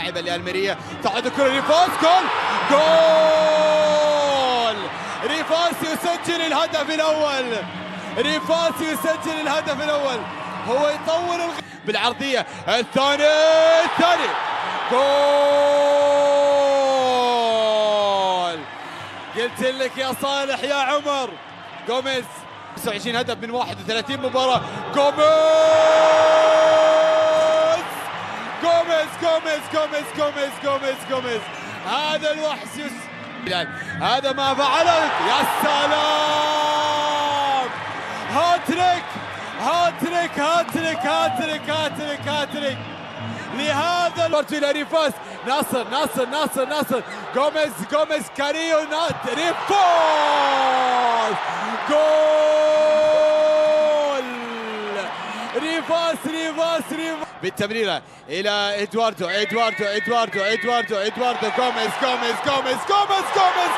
لاعبا لألميريا. تعود الكرة ريفاس، جول ريفاس يسجل الهدف الأول. ريفاس يسجل الهدف الأول. هو يطول بالعرضية الثاني جول. قلت لك يا صالح يا عمر. جوميز 29 هدف من 31 مباراة. جوميز هذا الوحش هذا ما فعله. يا سلام، هاتريك لهذا الوقت الى ريفاس. ناصر جوميز كاريو ريفاس جول. ريفاس بالتمريره الى ادواردو جوميز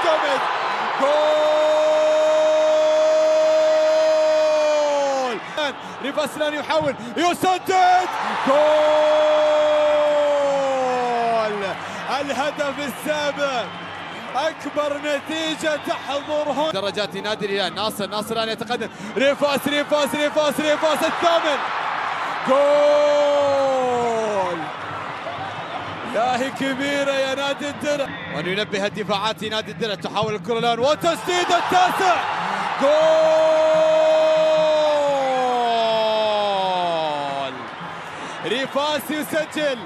جول. ريفاس الان يحاول يسدد جول. الهدف السابع، اكبر نتيجه تحضر هنا. درجات نادي الهلال. ناصر الان يتقدم. ريفاس الثامن جول. لا هي كبيره يا نادي الدرع. وننبه الدفاعات نادي الدرع. تحاول الكره الان وتسديد التاسع جول. ريفاس يسجل.